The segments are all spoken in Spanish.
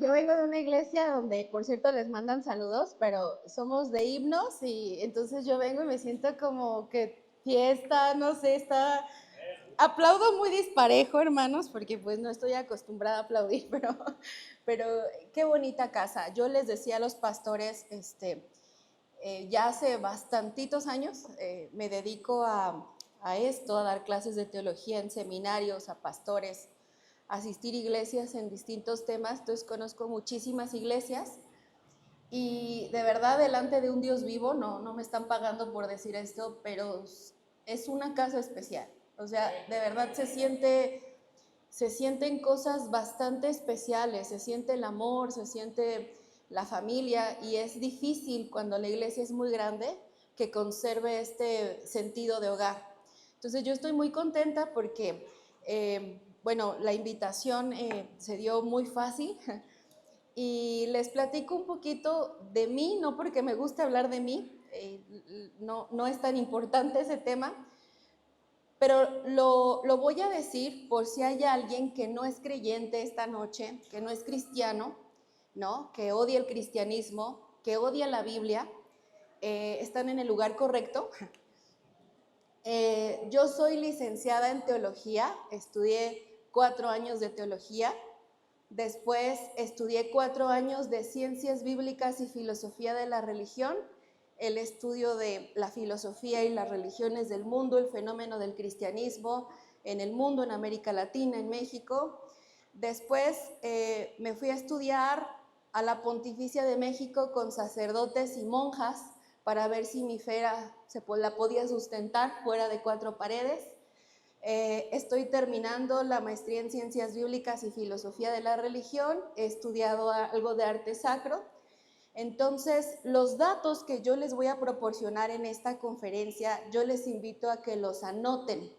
Yo vengo de una iglesia donde, por cierto, les mandan saludos, pero somos de himnos y entonces yo vengo y me siento como que fiesta, no sé, está... Aplaudo muy disparejo, hermanos, porque pues no estoy acostumbrada a aplaudir, pero qué bonita casa. Yo les decía a los pastores, ya hace bastantitos años me dedico a esto, a dar clases de teología en seminarios, a pastores, a asistir a iglesias en distintos temas, entonces conozco muchísimas iglesias y de verdad delante de un Dios vivo, no me están pagando por decir esto, pero es una casa especial, o sea, de verdad se sienten cosas bastante especiales, se siente el amor, se siente la familia y es difícil cuando la iglesia es muy grande que conserve este sentido de hogar. Entonces yo estoy muy contenta porque, bueno, la invitación se dio muy fácil y les platico un poquito de mí, no porque me guste hablar de mí, no es tan importante ese tema, pero lo voy a decir por si hay alguien que no es creyente esta noche, que no es cristiano, ¿no? Que odia el cristianismo, que odia la Biblia, están en el lugar correcto. Yo soy licenciada en teología, estudié 4 años de teología, después estudié 4 años de ciencias bíblicas y filosofía de la religión, el estudio de la filosofía y las religiones del mundo, el fenómeno del cristianismo en el mundo, en América Latina, en México. Después me fui a estudiar a la Pontificia de México con sacerdotes y monjas para ver si mi fe la podía sustentar fuera de 4 paredes. Estoy terminando la maestría en Ciencias Bíblicas y Filosofía de la Religión, he estudiado algo de arte sacro. Entonces, los datos que yo les voy a proporcionar en esta conferencia, yo les invito a que los anoten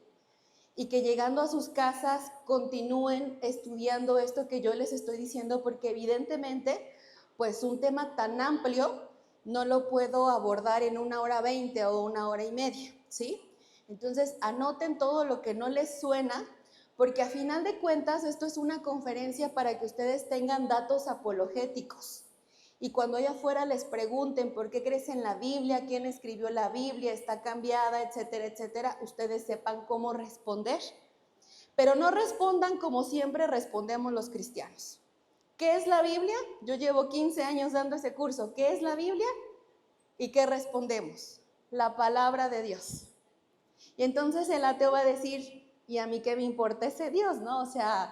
y que llegando a sus casas continúen estudiando esto que yo les estoy diciendo, porque evidentemente, pues un tema tan amplio no lo puedo abordar en 1 hora 20 o 1 hora y media, ¿sí? Entonces, anoten todo lo que no les suena, porque a final de cuentas esto es una conferencia para que ustedes tengan datos apologéticos. Y cuando allá afuera les pregunten por qué crees en la Biblia, quién escribió la Biblia, está cambiada, etcétera, etcétera, ustedes sepan cómo responder. Pero no respondan como siempre respondemos los cristianos. ¿Qué es la Biblia? Yo llevo 15 años dando ese curso. ¿Qué es la Biblia? ¿Y qué respondemos? La palabra de Dios. Y entonces el ateo va a decir, ¿y a mí qué me importa ese Dios? ¿No? O sea,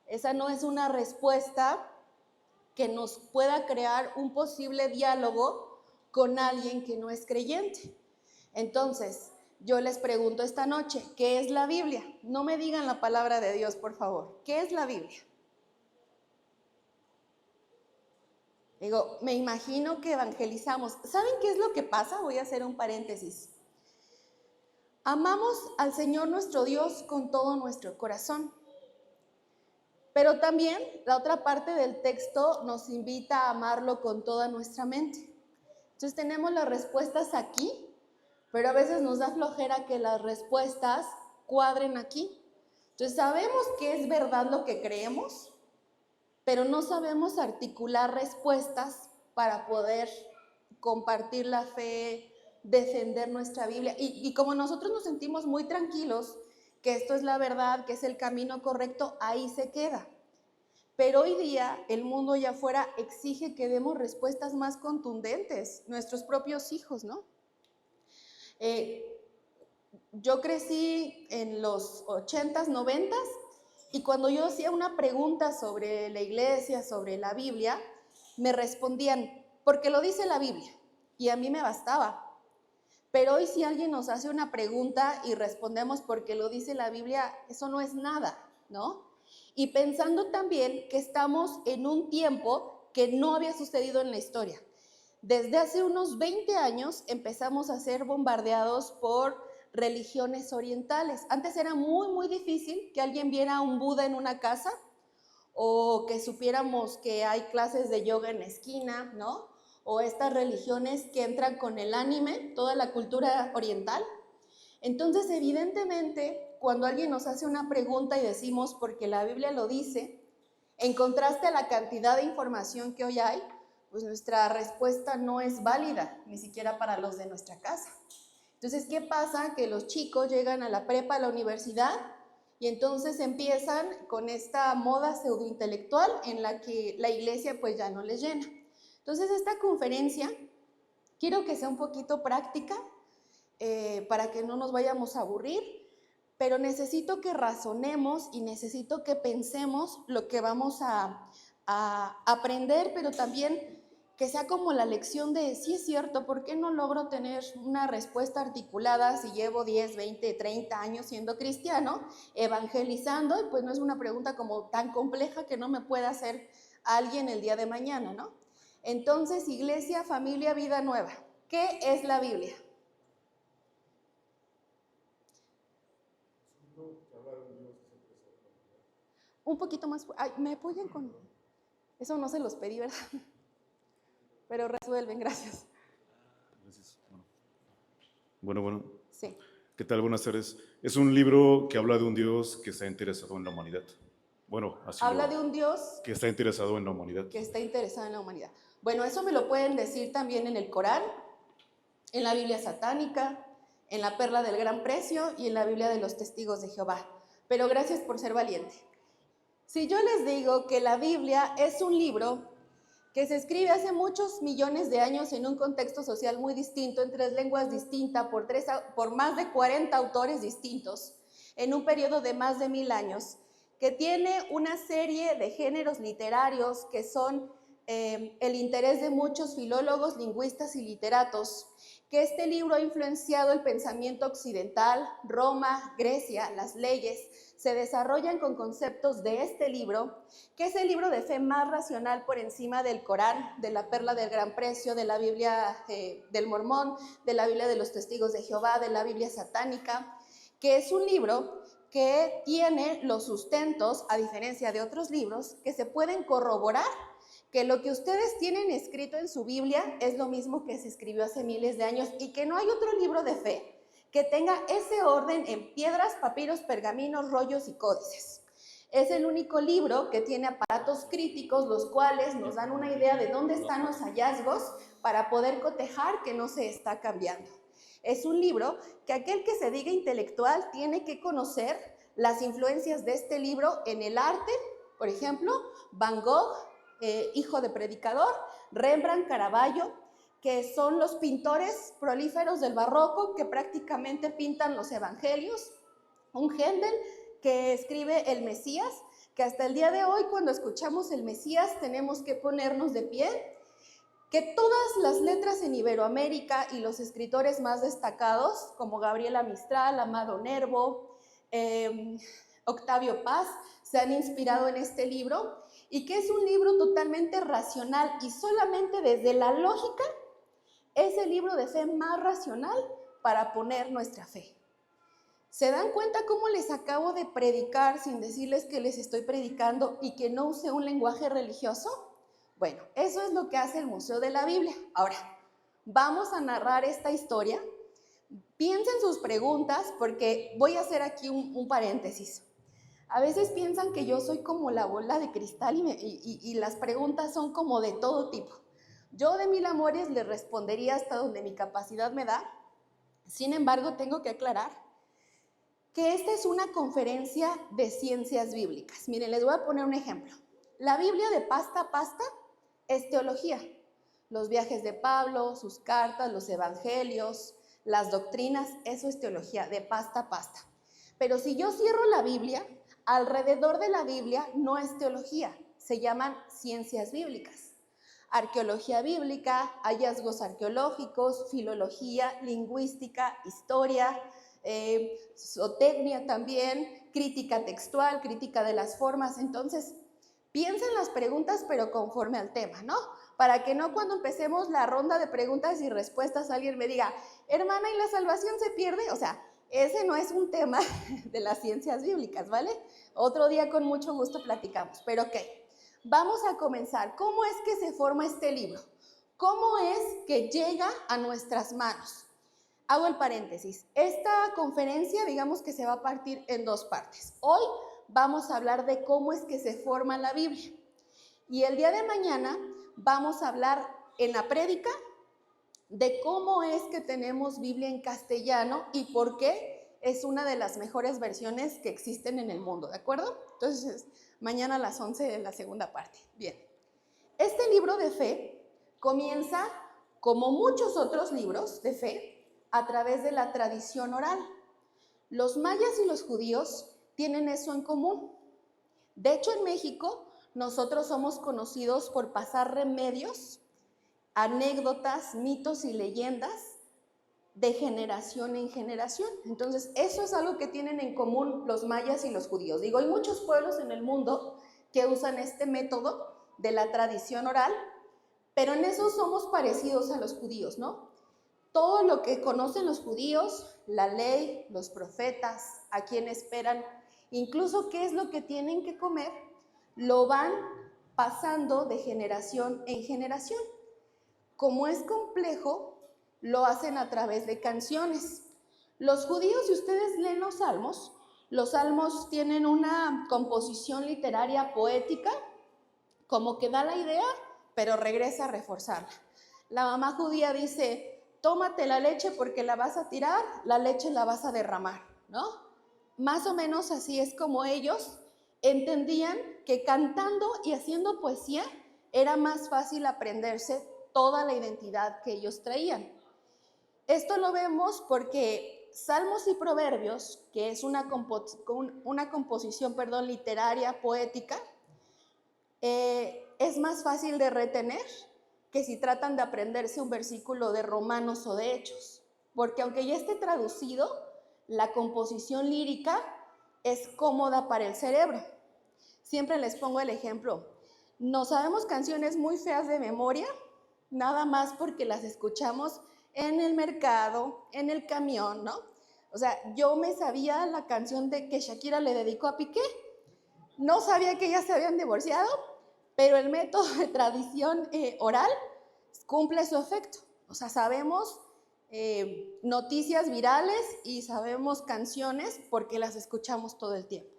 esa no es una respuesta que nos pueda crear un posible diálogo con alguien que no es creyente. Entonces, yo les pregunto esta noche, ¿qué es la Biblia? No me digan la palabra de Dios, por favor. ¿Qué es la Biblia? Digo, me imagino que evangelizamos. ¿Saben qué es lo que pasa? Voy a hacer un paréntesis. Amamos al Señor nuestro Dios con todo nuestro corazón. Pero también la otra parte del texto nos invita a amarlo con toda nuestra mente. Entonces tenemos las respuestas aquí, pero a veces nos da flojera que las respuestas cuadren aquí. Entonces sabemos que es verdad lo que creemos, pero no sabemos articular respuestas para poder compartir la fe, defender nuestra Biblia. Y como nosotros nos sentimos muy tranquilos que esto es la verdad, que es el camino correcto, ahí se queda. Pero hoy día el mundo allá afuera exige que demos respuestas más contundentes, nuestros propios hijos, ¿no? Yo crecí en los 80s, 90s, y cuando yo hacía una pregunta sobre la iglesia, sobre la Biblia, me respondían, porque lo dice la Biblia, y a mí me bastaba. Pero hoy si alguien nos hace una pregunta y respondemos porque lo dice la Biblia, eso no es nada, ¿no? Y pensando también que estamos en un tiempo que no había sucedido en la historia. Desde hace unos 20 años empezamos a ser bombardeados por religiones orientales. Antes era muy, muy difícil que alguien viera a un Buda en una casa o que supiéramos que hay clases de yoga en la esquina, ¿no? O estas religiones que entran con el anime, toda la cultura oriental. Entonces, evidentemente, cuando alguien nos hace una pregunta y decimos porque la Biblia lo dice, En contraste a la cantidad de información que hoy hay, pues nuestra respuesta no es válida, ni siquiera para los de nuestra casa. Entonces, ¿qué pasa? Que los chicos llegan a la prepa, a la universidad, y entonces empiezan con esta moda pseudointelectual en la que la iglesia pues ya no les llena. Entonces, esta conferencia quiero que sea un poquito práctica para que no nos vayamos a aburrir, pero necesito que razonemos y necesito que pensemos lo que vamos a aprender, pero también que sea como la lección de, sí es cierto, ¿por qué no logro tener una respuesta articulada si llevo 10, 20, 30 años siendo cristiano, evangelizando? Y pues no es una pregunta como tan compleja que no me pueda hacer alguien el día de mañana, ¿no? Entonces, iglesia, familia, vida nueva. ¿Qué es la Biblia? Un poquito más. Ay, ¿me apoyan con...? Eso no se los pedí, ¿verdad? Pero resuelven, gracias. Gracias. Bueno. Sí. ¿Qué tal? Buenas tardes. Es un libro que habla de un Dios que está interesado en la humanidad. Bueno, así habla de un Dios que está interesado en la humanidad. Que está interesado en la humanidad. Bueno, eso me lo pueden decir también en el Corán, en la Biblia satánica, en la Perla del Gran Precio y en la Biblia de los Testigos de Jehová. Pero gracias por ser valiente. Si yo les digo que la Biblia es un libro que se escribe hace muchos millones de años en un contexto social muy distinto, en 3 lenguas distintas, por más de 40 autores distintos, en un periodo de más de 1000 años, que tiene una serie de géneros literarios que son el interés de muchos filólogos, lingüistas y literatos, que este libro ha influenciado el pensamiento occidental, Roma, Grecia, las leyes, se desarrollan con conceptos de este libro, que es el libro de fe más racional por encima del Corán, de la Perla del Gran Precio, de la Biblia del Mormón, de la Biblia de los Testigos de Jehová, de la Biblia satánica, que es un libro que tiene los sustentos, a diferencia de otros libros, que se pueden corroborar que lo que ustedes tienen escrito en su Biblia es lo mismo que se escribió hace miles de años y que no hay otro libro de fe que tenga ese orden en piedras, papiros, pergaminos, rollos y códices. Es el único libro que tiene aparatos críticos, los cuales nos dan una idea de dónde están los hallazgos para poder cotejar que no se está cambiando. Es un libro que aquel que se diga intelectual tiene que conocer las influencias de este libro en el arte, por ejemplo, Van Gogh, hijo de predicador, Rembrandt, Caravaggio, que son los pintores prolíferos del barroco que prácticamente pintan los evangelios, un Händel que escribe el Mesías, que hasta el día de hoy cuando escuchamos el Mesías tenemos que ponernos de pie, que todas las letras en Iberoamérica y los escritores más destacados, como Gabriela Mistral, Amado Nervo, Octavio Paz, se han inspirado en este libro, y que es un libro totalmente racional y solamente desde la lógica es el libro de fe más racional para poner nuestra fe. ¿Se dan cuenta cómo les acabo de predicar sin decirles que les estoy predicando y que no use un lenguaje religioso? Bueno, eso es lo que hace el Museo de la Biblia. Ahora, vamos a narrar esta historia. Piensen sus preguntas porque voy a hacer aquí un paréntesis. A veces piensan que yo soy como la bola de cristal y las preguntas son como de todo tipo. Yo de 1000 amores les respondería hasta donde mi capacidad me da. Sin embargo, tengo que aclarar que esta es una conferencia de ciencias bíblicas. Miren, les voy a poner un ejemplo. La Biblia de pasta a pasta es teología. Los viajes de Pablo, sus cartas, los evangelios, las doctrinas, eso es teología de pasta a pasta. Pero si yo cierro la Biblia, alrededor de la Biblia no es teología, se llaman ciencias bíblicas. Arqueología bíblica, hallazgos arqueológicos, filología, lingüística, historia, zootecnia también, crítica textual, crítica de las formas. Entonces, piensen las preguntas, pero conforme al tema, ¿no? Para que no cuando empecemos la ronda de preguntas y respuestas alguien me diga, hermana, ¿y la salvación se pierde? O sea, ese no es un tema de las ciencias bíblicas, ¿vale? Otro día con mucho gusto platicamos, pero ok. Vamos a comenzar. ¿Cómo es que se forma este libro? ¿Cómo es que llega a nuestras manos? Hago el paréntesis. Esta conferencia, digamos que se va a partir en 2 partes. Hoy vamos a hablar de cómo es que se forma la Biblia. Y el día de mañana vamos a hablar en la prédica de cómo es que tenemos Biblia en castellano y por qué es una de las mejores versiones que existen en el mundo, ¿de acuerdo? Entonces, mañana a las 11 de la segunda parte. Bien, este libro de fe comienza, como muchos otros libros de fe, a través de la tradición oral. Los mayas y los judíos tienen eso en común. De hecho, en México, nosotros somos conocidos por pasar remedios, anécdotas, mitos y leyendas de generación en generación. Entonces, eso es algo que tienen en común los mayas y los judíos. Digo, hay muchos pueblos en el mundo que usan este método de la tradición oral, pero en eso somos parecidos a los judíos, ¿no? Todo lo que conocen los judíos, la ley, los profetas, a quién esperan, incluso qué es lo que tienen que comer, lo van pasando de generación en generación. Como es complejo, lo hacen a través de canciones. Los judíos, si ustedes leen los salmos tienen una composición literaria poética, como que da la idea, pero regresa a reforzarla. La mamá judía dice, tómate la leche porque la vas a tirar, la leche la vas a derramar, ¿no? Más o menos así es como ellos entendían que cantando y haciendo poesía era más fácil aprenderse toda la identidad que ellos traían. Esto lo vemos porque Salmos y Proverbios, que es una composición literaria, poética, es más fácil de retener que si tratan de aprenderse un versículo de Romanos o de Hechos, porque aunque ya esté traducido, la composición lírica es cómoda para el cerebro. Siempre les pongo el ejemplo, nos sabemos canciones muy feas de memoria, nada más porque las escuchamos en el mercado, en el camión, ¿no? O sea, yo me sabía la canción que Shakira le dedicó a Piqué, no sabía que ya se habían divorciado, pero el método de tradición oral cumple su efecto. O sea, sabemos noticias virales y sabemos canciones porque las escuchamos todo el tiempo.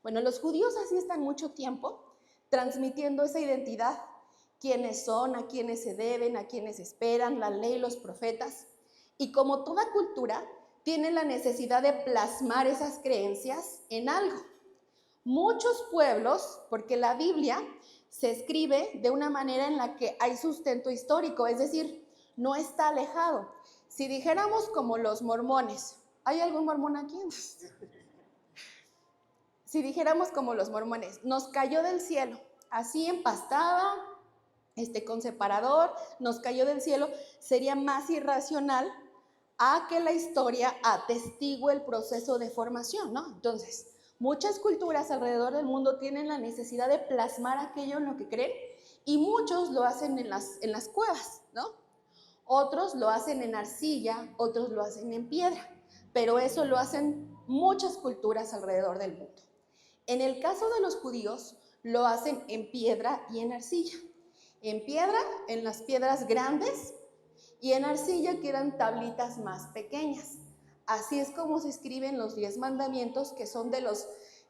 Bueno, los judíos así están mucho tiempo transmitiendo esa identidad, quiénes son, a quiénes se deben, a quiénes esperan, la ley, los profetas. Y como toda cultura, tienen la necesidad de plasmar esas creencias en algo. Muchos pueblos, porque la Biblia se escribe de una manera en la que hay sustento histórico, es decir, no está alejado. Si dijéramos como los mormones, ¿hay algún mormón aquí? Si dijéramos como los mormones, nos cayó del cielo, así empastada, con separador, nos cayó del cielo, sería más irracional a que la historia atestigue el proceso de formación, ¿no? Entonces, muchas culturas alrededor del mundo tienen la necesidad de plasmar aquello en lo que creen y muchos lo hacen en las cuevas, ¿no? Otros lo hacen en arcilla, otros lo hacen en piedra, pero eso lo hacen muchas culturas alrededor del mundo. En el caso de los judíos, lo hacen en piedra y en arcilla. En piedra, en las piedras grandes, y en arcilla quedan tablitas más pequeñas. Así es como se escriben los 10 mandamientos, que son de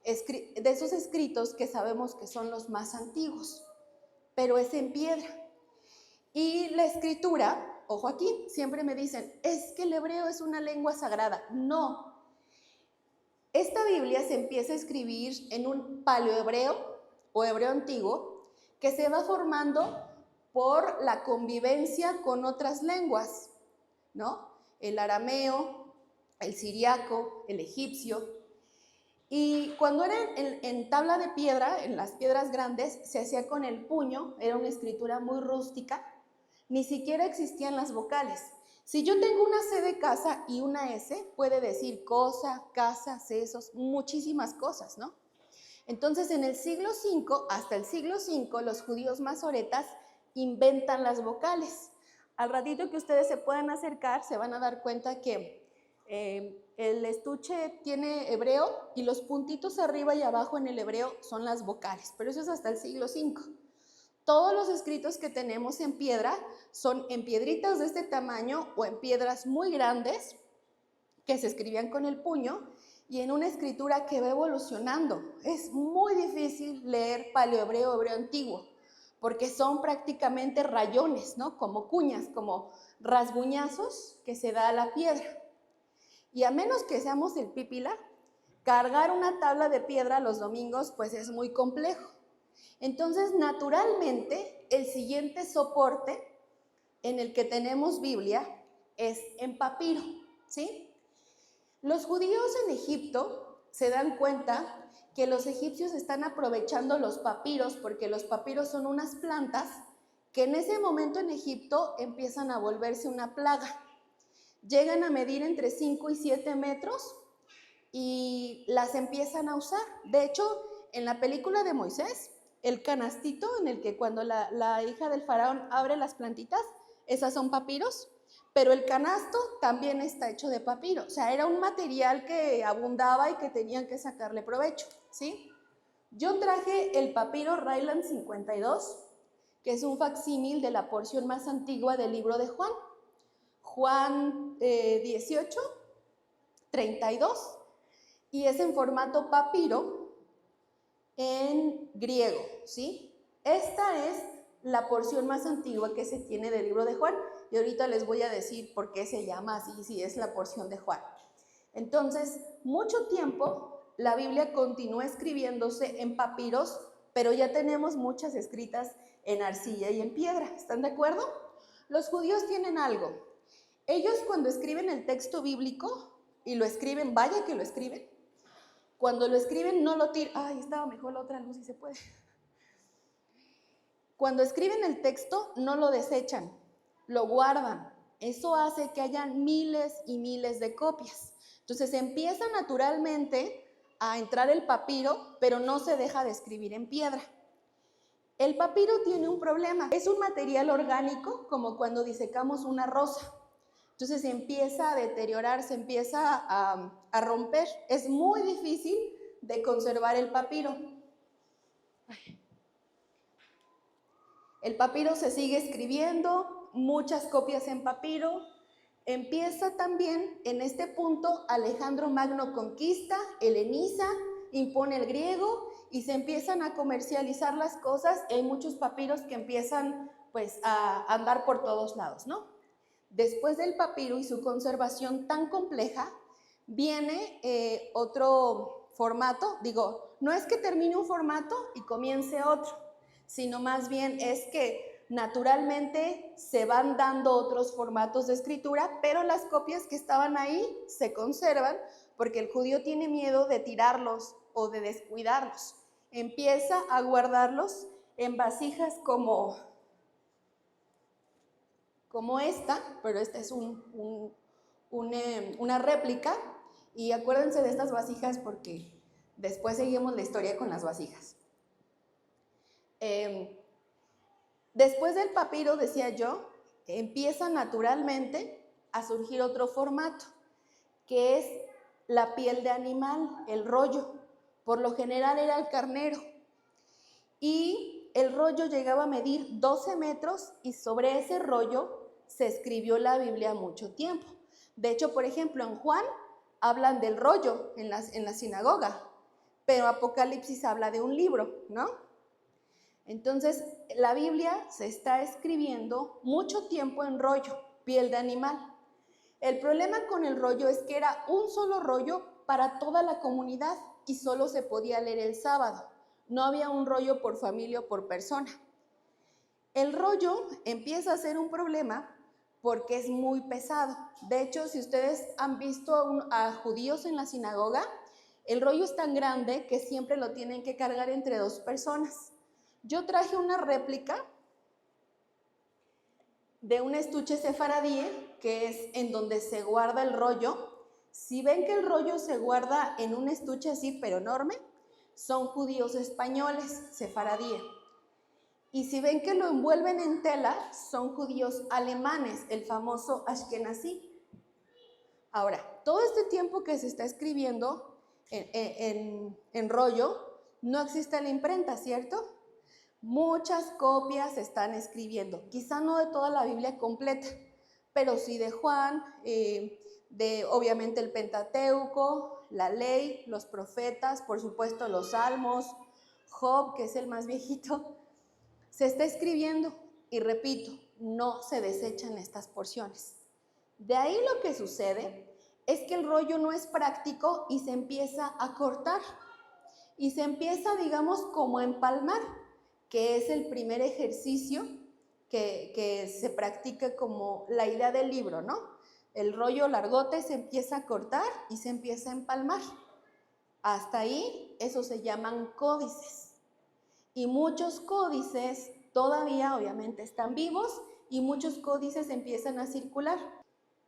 esos escritos que sabemos que son los más antiguos, pero es en piedra. Y la escritura, ojo aquí, siempre me dicen, es que el hebreo es una lengua sagrada. No. Esta Biblia se empieza a escribir en un paleohebreo o hebreo antiguo que se va formando por la convivencia con otras lenguas, ¿no? El arameo, el siriaco, el egipcio. Y cuando era en tabla de piedra, en las piedras grandes, se hacía con el puño, era una escritura muy rústica, ni siquiera existían las vocales. Si yo tengo una C de casa y una S, puede decir cosa, casa, sesos, muchísimas cosas, ¿no? Entonces, en el siglo V, hasta el siglo V, los judíos masoretas inventan las vocales. Al ratito que ustedes se puedan acercar, se van a dar cuenta que el estuche tiene hebreo y los puntitos arriba y abajo en el hebreo son las vocales, pero eso es hasta el siglo V. Todos los escritos que tenemos en piedra son en piedritas de este tamaño o en piedras muy grandes que se escribían con el puño y en una escritura que va evolucionando. Es muy difícil leer paleohebreo, hebreo antiguo, porque son prácticamente rayones, ¿no? Como cuñas, como rasguñazos que se da a la piedra. Y a menos que seamos el pípila, cargar una tabla de piedra los domingos pues es muy complejo. Entonces, naturalmente, el siguiente soporte en el que tenemos Biblia es en papiro, ¿sí? Los judíos en Egipto se dan cuenta que los egipcios están aprovechando los papiros, porque los papiros son unas plantas que en ese momento en Egipto empiezan a volverse una plaga. Llegan a medir entre 5 y 7 metros y las empiezan a usar. De hecho, en la película de Moisés, el canastito en el que cuando la hija del faraón abre las plantitas, esas son papiros, pero el canasto también está hecho de papiro. O sea, era un material que abundaba y que tenían que sacarle provecho, ¿sí? Yo traje el papiro Ryland 52, que es un facsímil de la porción más antigua del libro de Juan. Juan 18, 32, y es en formato papiro en griego, ¿sí? Esta es la porción más antigua que se tiene del libro de Juan, y ahorita les voy a decir por qué se llama así, si es la porción de Juan. Entonces, mucho tiempo la Biblia continúa escribiéndose en papiros, pero ya tenemos muchas escritas en arcilla y en piedra, ¿están de acuerdo? Los judíos tienen algo. Ellos cuando escriben el texto bíblico, y lo escriben, vaya que lo escriben, cuando lo escriben no lo tiran, ay, estaba mejor la otra luz si se puede. Cuando escriben el texto no lo desechan, lo guardan. Eso hace que hayan miles y miles de copias. Entonces empieza naturalmente a entrar el papiro, pero no se deja de escribir en piedra. El papiro tiene un problema, es un material orgánico, como cuando disecamos una rosa. Entonces se empieza a deteriorar, se empieza a romper. Es muy difícil de conservar el papiro. El papiro se sigue escribiendo, muchas copias en papiro. Empieza también en este punto Alejandro Magno conquista, heleniza, impone el griego y se empiezan a comercializar las cosas. Hay muchos papiros que empiezan pues a andar por todos lados, ¿no? Después del papiro y su conservación tan compleja, viene otro formato. Digo, no es que termine un formato y comience otro, sino más bien es que naturalmente se van dando otros formatos de escritura, pero las copias que estaban ahí se conservan porque el judío tiene miedo de tirarlos o de descuidarlos. Empieza a guardarlos en vasijas como esta, pero esta es una réplica, y acuérdense de estas vasijas porque después seguimos la historia con las vasijas. Después del papiro, decía yo, empieza naturalmente a surgir otro formato, que es la piel de animal, el rollo. Por lo general era el carnero. Y el rollo llegaba a medir 12 metros y sobre ese rollo se escribió la Biblia mucho tiempo. De hecho, por ejemplo, en Juan hablan del rollo en la sinagoga, pero Apocalipsis habla de un libro, ¿no? Entonces, la Biblia se está escribiendo mucho tiempo en rollo, piel de animal. El problema con el rollo es que era un solo rollo para toda la comunidad y solo se podía leer el sábado. No había un rollo por familia o por persona. El rollo empieza a ser un problema porque es muy pesado. De hecho, si ustedes han visto a judíos en la sinagoga, el rollo es tan grande que siempre lo tienen que cargar entre 2 personas. Yo traje una réplica de un estuche sefaradí, que es en donde se guarda el rollo. Si ven que el rollo se guarda en un estuche así, pero enorme, son judíos españoles, sefaradí. Y si ven que lo envuelven en tela, son judíos alemanes, el famoso Ashkenazí. Ahora, todo este tiempo que se está escribiendo en rollo, no existe la imprenta, ¿cierto? Muchas copias se están escribiendo, quizá no de toda la Biblia completa, pero sí de Juan, de obviamente el Pentateuco, la ley, los profetas, por supuesto los salmos, Job, que es el más viejito, se está escribiendo y repito, no se desechan estas porciones. De ahí lo que sucede es que el rollo no es práctico y se empieza a cortar y se empieza, digamos, como a empalmar, que es el primer ejercicio que se practica como la idea del libro, ¿no? El rollo largote se empieza a cortar y se empieza a empalmar. Hasta ahí, eso se llaman códices. Y muchos códices todavía, obviamente, están vivos y muchos códices empiezan a circular.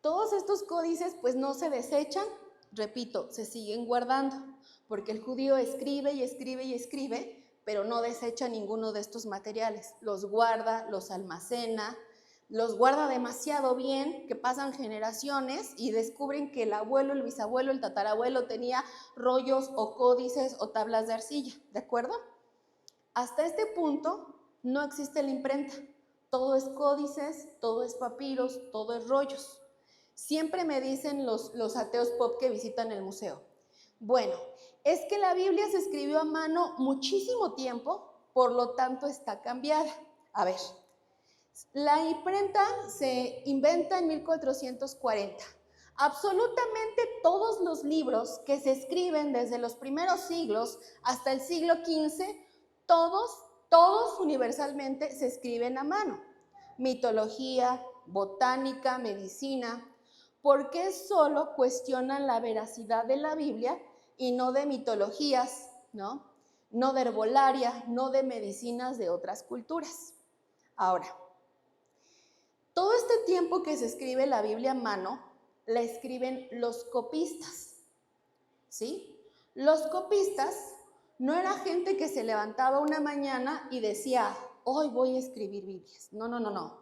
Todos estos códices, pues, no se desechan, repito, se siguen guardando, porque el judío escribe y escribe y escribe, pero no desecha ninguno de estos materiales. Los guarda, los almacena, los guarda demasiado bien, que pasan generaciones y descubren que el abuelo, el bisabuelo, el tatarabuelo tenía rollos o códices o tablas de arcilla, ¿de acuerdo? Hasta este punto no existe la imprenta. Todo es códices, todo es papiros, todo es rollos. Siempre me dicen los ateos pop que visitan el museo. Bueno, es que la Biblia se escribió a mano muchísimo tiempo, por lo tanto está cambiada. A ver, la imprenta se inventa en 1440. Absolutamente todos los libros que se escriben desde los primeros siglos hasta el siglo XV, todos universalmente se escriben a mano. Mitología, botánica, medicina. ¿Por qué solo cuestionan la veracidad de la Biblia y no de mitologías, ¿no? No de herbolaria, no de medicinas de otras culturas? Ahora, todo este tiempo que se escribe la Biblia a mano, la escriben los copistas, ¿sí? Los copistas no era gente que se levantaba una mañana y decía, hoy voy a escribir Biblias. No.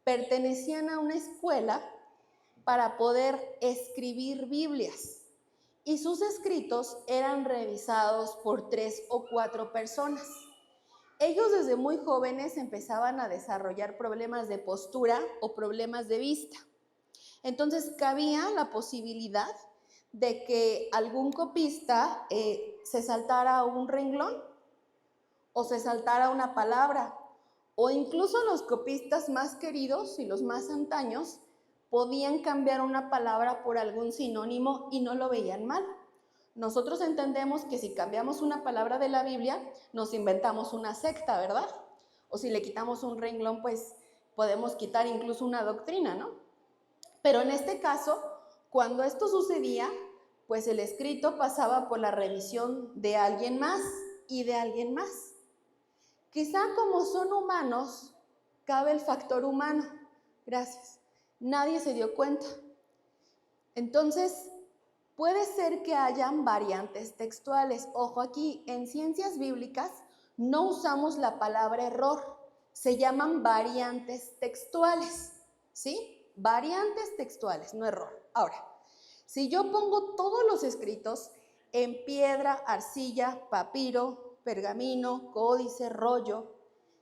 Pertenecían a una escuela para poder escribir Biblias y sus escritos eran revisados por 3 o 4 personas. Ellos desde muy jóvenes empezaban a desarrollar problemas de postura o problemas de vista. Entonces cabía la posibilidad de que algún copista se saltara un renglón o se saltara una palabra, o incluso los copistas más queridos y los más antaños podían cambiar una palabra por algún sinónimo y no lo veían mal. Nosotros entendemos que si cambiamos una palabra de la Biblia, nos inventamos una secta, ¿verdad? O si le quitamos un renglón, pues podemos quitar incluso una doctrina, ¿no? Pero en este caso, cuando esto sucedía, pues el escrito pasaba por la revisión de alguien más y de alguien más. Quizá como son humanos, cabe el factor humano. Gracias. Nadie se dio cuenta. Entonces, puede ser que hayan variantes textuales. Ojo aquí, en ciencias bíblicas no usamos la palabra error. Se llaman variantes textuales, ¿sí? Variantes textuales, no error. Ahora, si yo pongo todos los escritos en piedra, arcilla, papiro, pergamino, códice, rollo,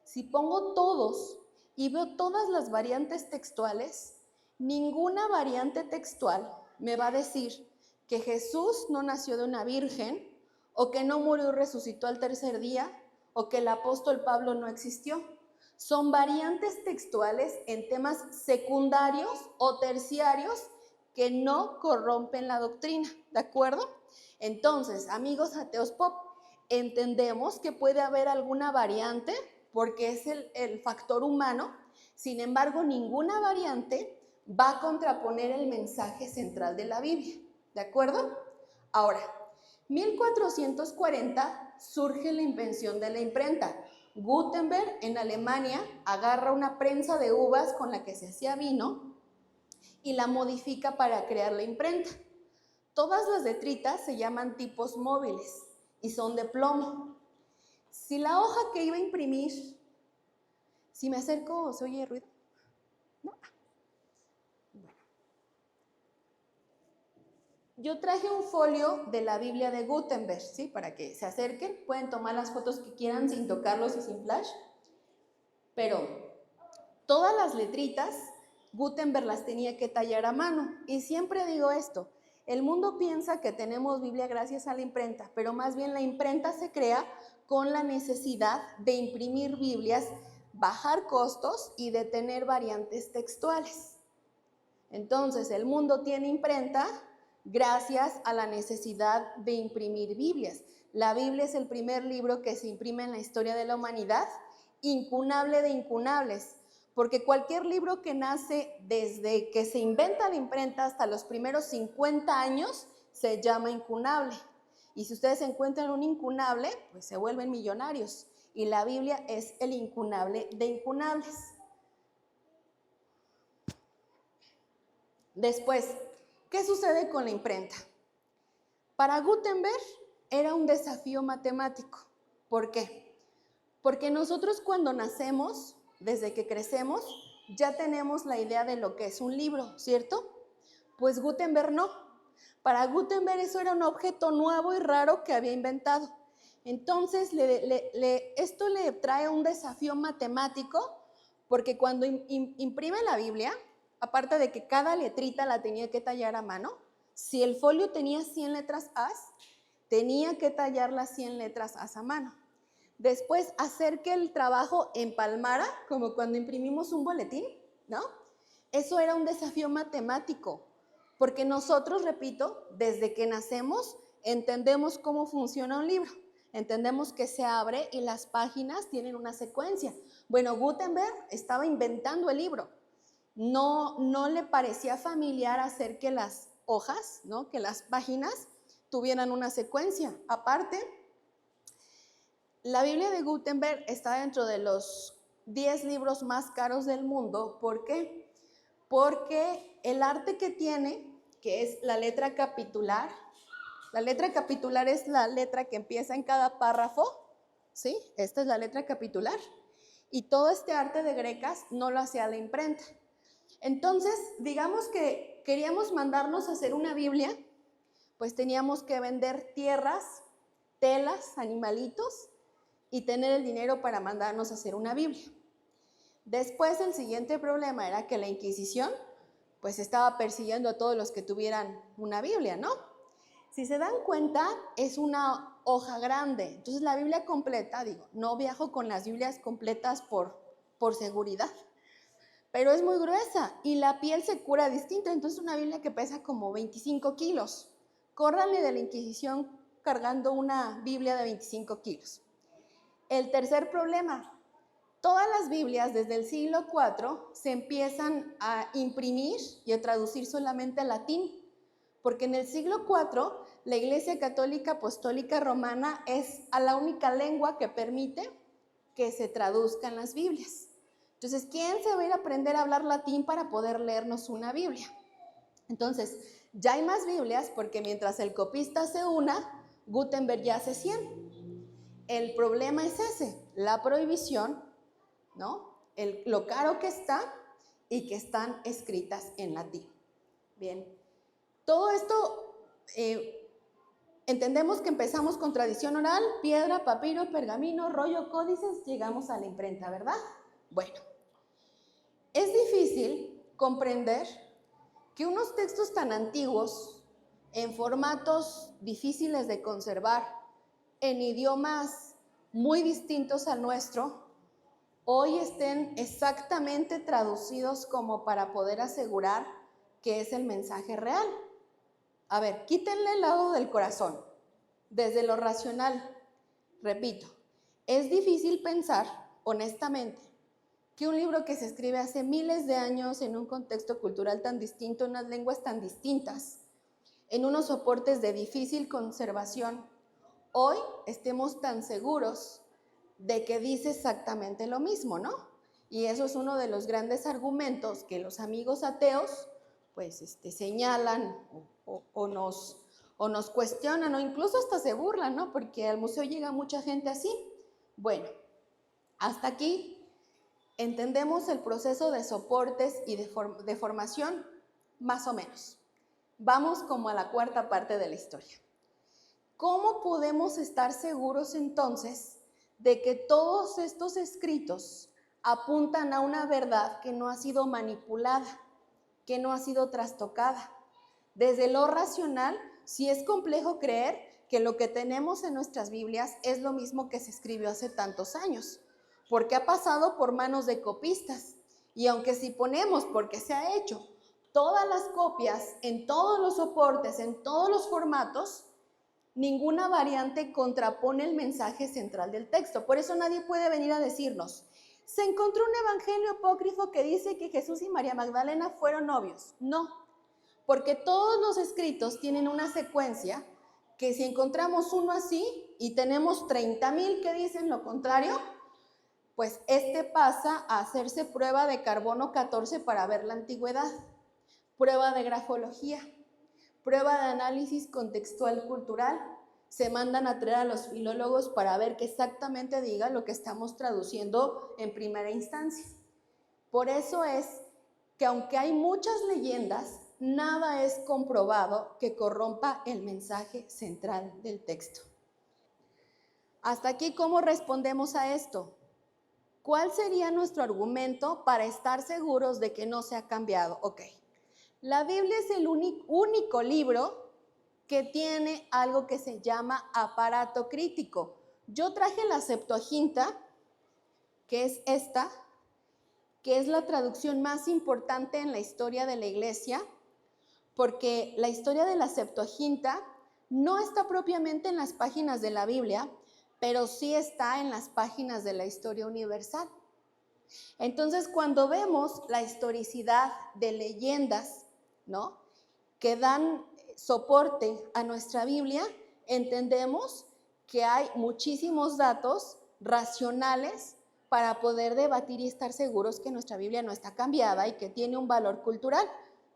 si pongo todos y veo todas las variantes textuales, ninguna variante textual me va a decir que Jesús no nació de una virgen, o que no murió y resucitó al tercer día, o que el apóstol Pablo no existió. Son variantes textuales en temas secundarios o terciarios que no corrompen la doctrina, ¿de acuerdo? Entonces, amigos ateos pop, entendemos que puede haber alguna variante porque es el factor humano, sin embargo, ninguna variante va a contraponer el mensaje central de la Biblia, ¿de acuerdo? Ahora, 1440 surge la invención de la imprenta. Gutenberg en Alemania agarra una prensa de uvas con la que se hacía vino y la modifica para crear la imprenta. Todas las letritas se llaman tipos móviles y son de plomo. Si la hoja que iba a imprimir, si me acerco, ¿se oye ruido? No. Bueno. Yo traje un folio de la Biblia de Gutenberg, ¿sí? Para que se acerquen, pueden tomar las fotos que quieran sin tocarlos y sin flash. Pero todas las letritas Gutenberg las tenía que tallar a mano. Y siempre digo esto, el mundo piensa que tenemos Biblia gracias a la imprenta, pero más bien la imprenta se crea con la necesidad de imprimir Biblias, bajar costos y de tener variantes textuales. Entonces, el mundo tiene imprenta gracias a la necesidad de imprimir Biblias. La Biblia es el primer libro que se imprime en la historia de la humanidad, incunable de incunables, porque cualquier libro que nace desde que se inventa la imprenta hasta los primeros 50 años se llama incunable. Y si ustedes encuentran un incunable, pues se vuelven millonarios. Y la Biblia es el incunable de incunables. Después, ¿qué sucede con la imprenta? Para Gutenberg era un desafío matemático. ¿Por qué? Porque nosotros cuando nacemos, desde que crecemos, ya tenemos la idea de lo que es un libro, ¿cierto? Pues Gutenberg no. Para Gutenberg eso era un objeto nuevo y raro que había inventado. Entonces, esto le trae un desafío matemático, porque cuando imprime la Biblia, aparte de que cada letrita la tenía que tallar a mano, si el folio tenía 100 letras As, tenía que tallar las 100 letras As a mano. Después, hacer que el trabajo empalmara, como cuando imprimimos un boletín, ¿no? Eso era un desafío matemático, porque nosotros, repito, desde que nacemos, entendemos cómo funciona un libro. Entendemos que se abre y las páginas tienen una secuencia. Bueno, Gutenberg estaba inventando el libro. No le parecía familiar hacer que las hojas, ¿no? Que las páginas tuvieran una secuencia. Aparte, la Biblia de Gutenberg está dentro de los 10 libros más caros del mundo. ¿Por qué? Porque el arte que tiene, que es la letra capitular es la letra que empieza en cada párrafo, ¿sí? Esta es la letra capitular. Y todo este arte de Grecas no lo hacía la imprenta. Entonces, digamos que queríamos mandarnos a hacer una Biblia, pues teníamos que vender tierras, telas, animalitos y tener el dinero para mandarnos a hacer una Biblia. Después, el siguiente problema era que la Inquisición pues estaba persiguiendo a todos los que tuvieran una Biblia, ¿no? Si se dan cuenta, es una hoja grande. Entonces, la Biblia completa, no viajo con las Biblias completas por seguridad, pero es muy gruesa y la piel se cura distinto. Entonces, una Biblia que pesa como 25 kilos. Córranle de la Inquisición cargando una Biblia de 25 kilos. El tercer problema, todas las Biblias desde el siglo IV se empiezan a imprimir y a traducir solamente al latín, porque en el siglo IV la Iglesia Católica Apostólica Romana es la única lengua que permite que se traduzcan las Biblias. Entonces, ¿quién se va a ir a aprender a hablar latín para poder leernos una Biblia? Entonces, ya hay más Biblias porque mientras el copista hace una, Gutenberg ya hace 100. El problema es ese, la prohibición, ¿no? Lo caro que está y que están escritas en latín. Bien, todo esto entendemos que empezamos con tradición oral, piedra, papiro, pergamino, rollo, códices, llegamos a la imprenta, ¿verdad? Bueno, es difícil comprender que unos textos tan antiguos, en formatos difíciles de conservar, en idiomas muy distintos al nuestro, hoy estén exactamente traducidos como para poder asegurar que es el mensaje real. A ver, quítenle el lado del corazón, desde lo racional. Repito, es difícil pensar, honestamente, que un libro que se escribe hace miles de años en un contexto cultural tan distinto, en unas lenguas tan distintas, en unos soportes de difícil conservación, hoy estemos tan seguros de que dice exactamente lo mismo, ¿no? Y eso es uno de los grandes argumentos que los amigos ateos pues señalan o nos cuestionan o incluso hasta se burlan, ¿no? Porque al museo llega mucha gente así. Bueno, hasta aquí entendemos el proceso de soportes y de formación más o menos. Vamos como a la cuarta parte de la historia. ¿Cómo podemos estar seguros entonces de que todos estos escritos apuntan a una verdad que no ha sido manipulada, que no ha sido trastocada. Desde lo racional, sí es complejo creer que lo que tenemos en nuestras Biblias es lo mismo que se escribió hace tantos años, porque ha pasado por manos de copistas. Y aunque si ponemos, porque se ha hecho, todas las copias en todos los soportes, en todos los formatos, ninguna variante contrapone el mensaje central del texto. Por eso nadie puede venir a decirnos, se encontró un evangelio apócrifo que dice que Jesús y María Magdalena fueron novios. No, porque todos los escritos tienen una secuencia que si encontramos uno así y tenemos 30,000 que dicen lo contrario, pues este pasa a hacerse prueba de carbono 14 para ver la antigüedad, prueba de grafología, prueba de análisis contextual cultural. Se mandan a traer a los filólogos para ver que exactamente diga lo que estamos traduciendo en primera instancia. Por eso es que aunque hay muchas leyendas, nada es comprobado que corrompa el mensaje central del texto. Hasta aquí, ¿cómo respondemos a esto? ¿Cuál sería nuestro argumento para estar seguros de que no se ha cambiado? Ok, la Biblia es el único libro que tiene algo que se llama aparato crítico. Yo traje la Septuaginta, que es esta, que es la traducción más importante en la historia de la iglesia, porque la historia de la Septuaginta no está propiamente en las páginas de la Biblia, pero sí está en las páginas de la historia universal. Entonces, cuando vemos la historicidad de leyendas, ¿no?, que dan soporte a nuestra Biblia, entendemos que hay muchísimos datos racionales para poder debatir y estar seguros que nuestra Biblia no está cambiada y que tiene un valor cultural.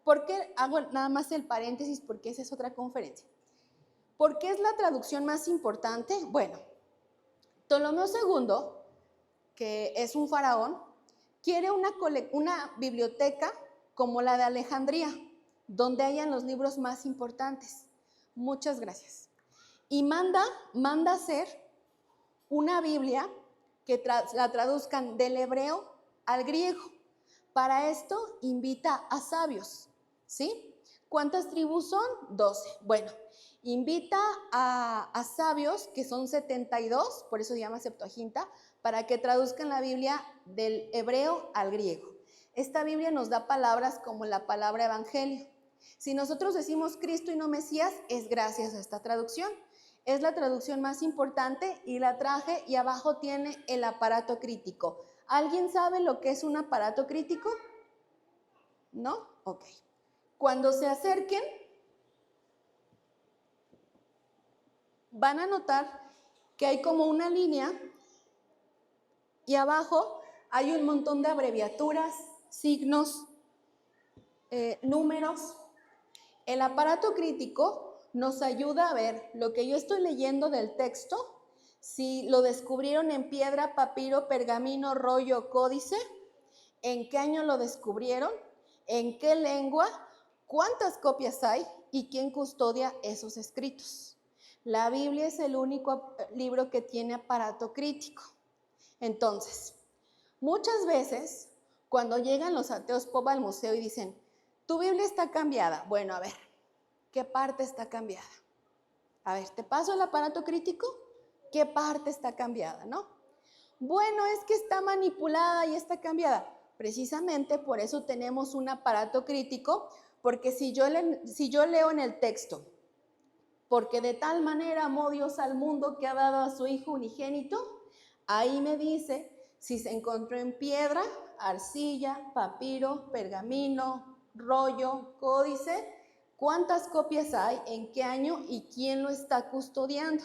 ¿Por qué? Hago nada más el paréntesis porque esa es otra conferencia. ¿Por qué es la traducción más importante? Bueno, Ptolomeo II, que es un faraón, quiere una biblioteca como la de Alejandría, donde hayan los libros más importantes. Muchas gracias. Y manda hacer una Biblia que la traduzcan del hebreo al griego. Para esto invita a sabios, ¿sí? ¿Cuántas tribus son? 12. Bueno, invita a sabios, que son 72, por eso se llama Septuaginta, para que traduzcan la Biblia del hebreo al griego. Esta Biblia nos da palabras como la palabra evangelio. Si nosotros decimos Cristo y no Mesías, es gracias a esta traducción. Es la traducción más importante y la traje y abajo tiene el aparato crítico. ¿Alguien sabe lo que es un aparato crítico? ¿No? Ok. Cuando se acerquen, van a notar que hay como una línea y abajo hay un montón de abreviaturas, signos, números. El aparato crítico nos ayuda a ver lo que yo estoy leyendo del texto, si lo descubrieron en piedra, papiro, pergamino, rollo, códice, en qué año lo descubrieron, en qué lengua, cuántas copias hay y quién custodia esos escritos. La Biblia es el único libro que tiene aparato crítico. Entonces, muchas veces cuando llegan los ateos pop al museo y dicen, tu Biblia está cambiada. Bueno, a ver, ¿qué parte está cambiada? A ver, ¿te paso el aparato crítico? ¿Qué parte está cambiada, no? Bueno, es que está manipulada y está cambiada. Precisamente por eso tenemos un aparato crítico, porque si yo leo en el texto, porque de tal manera amó Dios al mundo que ha dado a su Hijo unigénito, ahí me dice si se encontró en piedra, arcilla, papiro, pergamino, rollo, códice, cuántas copias hay, en qué año y quién lo está custodiando.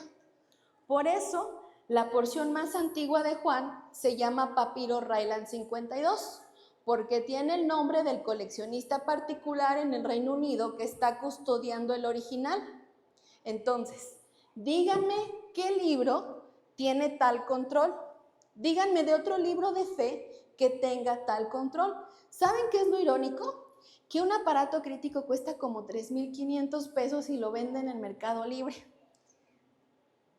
Por eso, la porción más antigua de Juan se llama Papiro Ryland 52, porque tiene el nombre del coleccionista particular en el Reino Unido que está custodiando el original. Entonces, díganme qué libro tiene tal control. Díganme de otro libro de fe que tenga tal control. ¿Saben qué es lo irónico? Que un aparato crítico cuesta como 3,500 pesos y lo venden en Mercado Libre.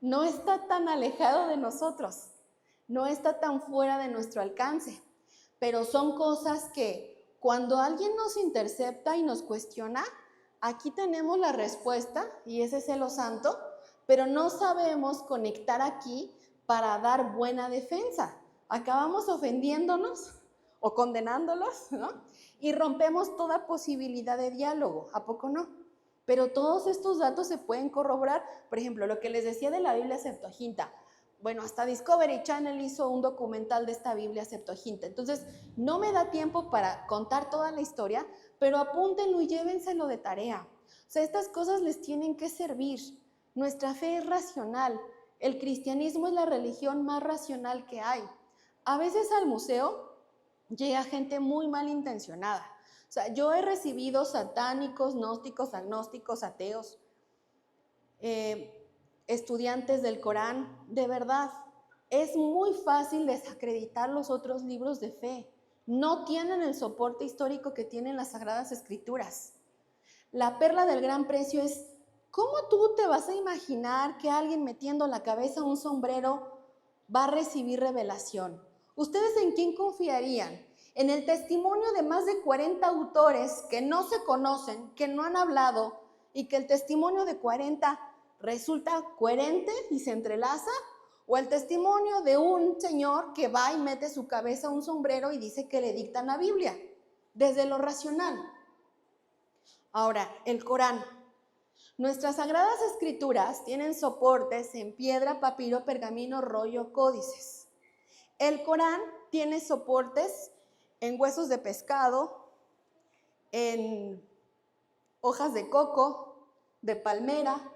No está tan alejado de nosotros, no está tan fuera de nuestro alcance. pero son cosas que cuando alguien nos intercepta y nos cuestiona, aquí tenemos la respuesta y ese es lo santo, pero no sabemos conectar aquí para dar buena defensa. Acabamos ofendiéndonos o condenándolos, ¿no? Y rompemos toda posibilidad de diálogo, ¿a poco no? Pero todos estos datos se pueden corroborar. Por ejemplo, lo que les decía de la Biblia Septuaginta. Bueno, hasta Discovery Channel hizo un documental de esta Biblia Septuaginta. Entonces, no me da tiempo para contar toda la historia, pero apúntenlo y llévenselo de tarea. O sea, estas cosas les tienen que servir. Nuestra fe es racional. El cristianismo es la religión más racional que hay. A veces al museo llega gente muy malintencionada. O sea, yo he recibido satánicos, gnósticos, agnósticos, ateos, estudiantes del Corán. De verdad, es muy fácil desacreditar los otros libros de fe. No tienen el soporte histórico que tienen las Sagradas Escrituras. La perla del gran precio es, ¿cómo tú te vas a imaginar que alguien metiendo la cabeza a un sombrero va a recibir revelación? ¿Ustedes en quién confiarían? En el testimonio de más de 40 autores que no se conocen, que no han hablado, y que el testimonio de 40 resulta coherente y se entrelaza, o el testimonio de un señor que va y mete su cabeza a un sombrero y dice que le dictan la Biblia, desde lo racional. Ahora, el Corán. Nuestras Sagradas Escrituras tienen soportes en piedra, papiro, pergamino, rollo, códices. El Corán tiene soportes en huesos de pescado, en hojas de coco, de palmera.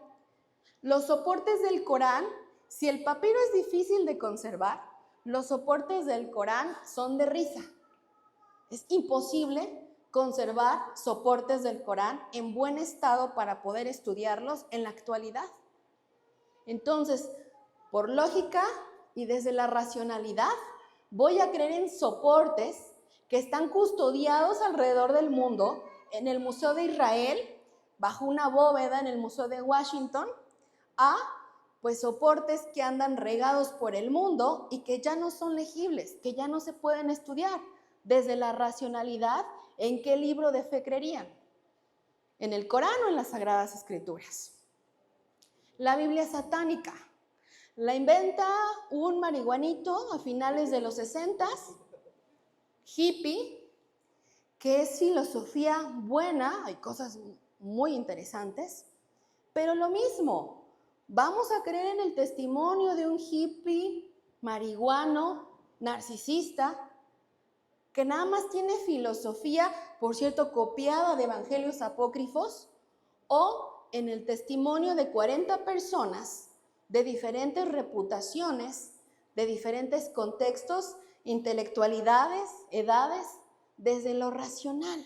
Los soportes del Corán, si el papiro es difícil de conservar, los soportes del Corán son de risa. Es imposible conservar soportes del Corán en buen estado para poder estudiarlos en la actualidad. Entonces, por lógica y desde la racionalidad, voy a creer en soportes que están custodiados alrededor del mundo, en el Museo de Israel, bajo una bóveda en el Museo de Washington, a pues soportes que andan regados por el mundo y que ya no son legibles, que ya no se pueden estudiar. Desde la racionalidad, ¿en qué libro de fe creerían? ¿En el Corán o en las Sagradas Escrituras? La Biblia satánica. La inventa un marihuanito a finales de los 60s, hippie, que es filosofía buena, hay cosas muy interesantes, pero lo mismo, vamos a creer en el testimonio de un hippie marihuano, narcisista, que nada más tiene filosofía, por cierto, copiada de evangelios apócrifos, o en el testimonio de 40 personas de diferentes reputaciones, de diferentes contextos, intelectualidades, edades, desde lo racional.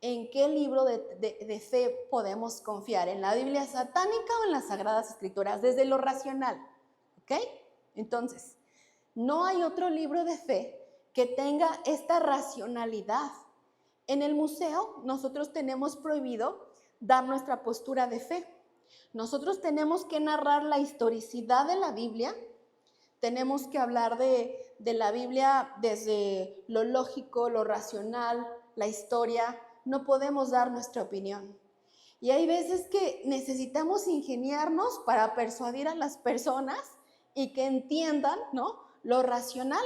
¿En qué libro de fe podemos confiar? ¿En la Biblia satánica o en las Sagradas Escrituras? Desde lo racional, ¿ok? Entonces, no hay otro libro de fe que tenga esta racionalidad. En el museo, nosotros tenemos prohibido dar nuestra postura de fe. Nosotros tenemos que narrar la historicidad de la Biblia, tenemos que hablar de la Biblia desde lo lógico, lo racional, la historia. No podemos dar nuestra opinión. Y hay veces que necesitamos ingeniarnos para persuadir a las personas y que entiendan, ¿no?, lo racional,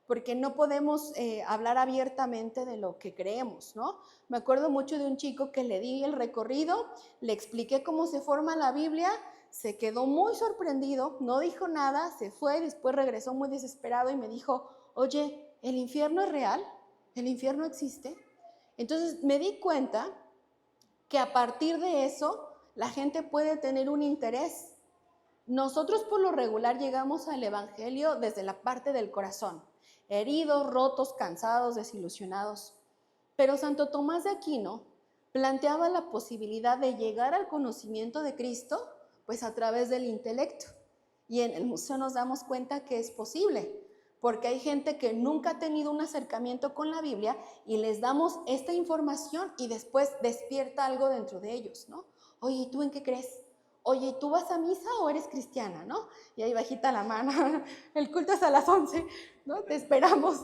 porque no podemos hablar abiertamente de lo que creemos, ¿no? Me acuerdo mucho de un chico que le di el recorrido, le expliqué cómo se forma la Biblia, se quedó muy sorprendido, no dijo nada, se fue, después regresó muy desesperado y me dijo, oye, ¿el infierno es real? ¿El infierno existe? Entonces me di cuenta que a partir de eso la gente puede tener un interés. Nosotros por lo regular llegamos al Evangelio desde la parte del corazón, heridos, rotos, cansados, desilusionados. Pero Santo Tomás de Aquino planteaba la posibilidad de llegar al conocimiento de Cristo pues a través del intelecto. Y en el museo nos damos cuenta que es posible, porque hay gente que nunca ha tenido un acercamiento con la Biblia y les damos esta información y después despierta algo dentro de ellos, ¿no? Oye, ¿y tú en qué crees? Oye, ¿tú vas a misa o eres cristiana, no? Y ahí bajita la mano, el culto es a las 11, ¿no? Te esperamos.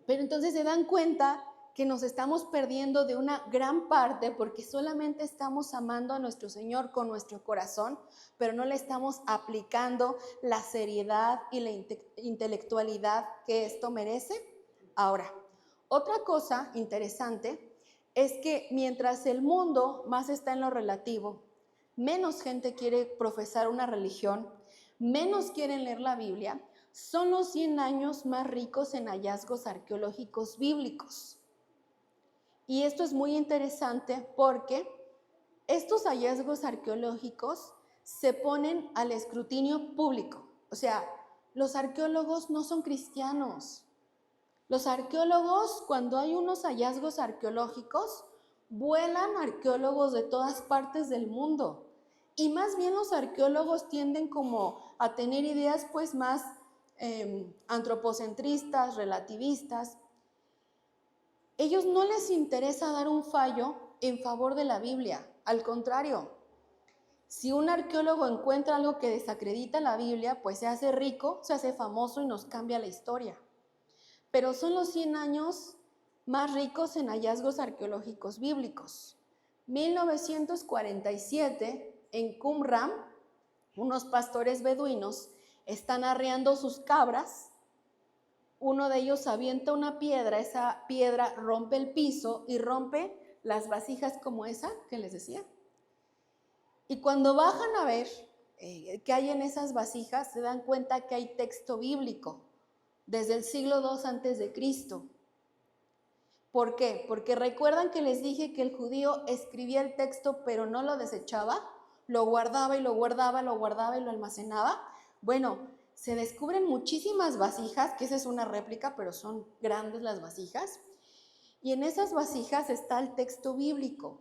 Pero entonces se dan cuenta que nos estamos perdiendo de una gran parte porque solamente estamos amando a nuestro Señor con nuestro corazón, pero no le estamos aplicando la seriedad y la intelectualidad que esto merece. Ahora, otra cosa interesante es que mientras el mundo más está en lo relativo, menos gente quiere profesar una religión, menos quieren leer la Biblia, son los 100 años más ricos en hallazgos arqueológicos bíblicos. Y esto es muy interesante porque estos hallazgos arqueológicos se ponen al escrutinio público. O sea, los arqueólogos no son cristianos. Los arqueólogos, cuando hay unos hallazgos arqueológicos, vuelan arqueólogos de todas partes del mundo. Y más bien los arqueólogos tienden como a tener ideas pues más antropocentristas, relativistas. Ellos no les interesa dar un fallo en favor de la Biblia. Al contrario, si un arqueólogo encuentra algo que desacredita la Biblia, pues se hace rico, se hace famoso y nos cambia la historia. Pero son los 100 años más ricos en hallazgos arqueológicos bíblicos. 1947, en Qumran, unos pastores beduinos están arreando sus cabras. Uno de ellos avienta una piedra, esa piedra rompe el piso y rompe las vasijas como esa que les decía. Y cuando bajan a ver qué hay en esas vasijas, se dan cuenta que hay texto bíblico desde el siglo II antes de Cristo. ¿Por qué? Porque recuerdan que les dije que el judío escribía el texto pero no lo desechaba, lo guardaba y lo guardaba, lo guardaba y lo almacenaba. Bueno, se descubren muchísimas vasijas, que esa es una réplica, pero son grandes las vasijas. Y en esas vasijas está el texto bíblico,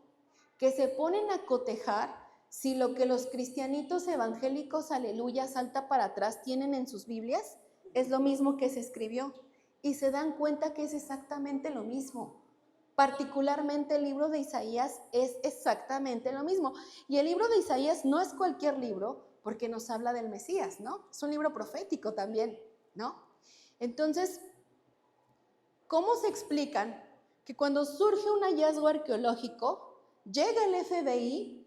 que se ponen a cotejar si lo que los cristianitos evangélicos, aleluya, salta para atrás, tienen en sus Biblias, es lo mismo que se escribió. Y se dan cuenta que es exactamente lo mismo. Particularmente el libro de Isaías es exactamente lo mismo. Y el libro de Isaías no es cualquier libro, porque nos habla del Mesías, ¿no? Es un libro profético también, ¿no? Entonces, ¿cómo se explican que cuando surge un hallazgo arqueológico, llega el FBI,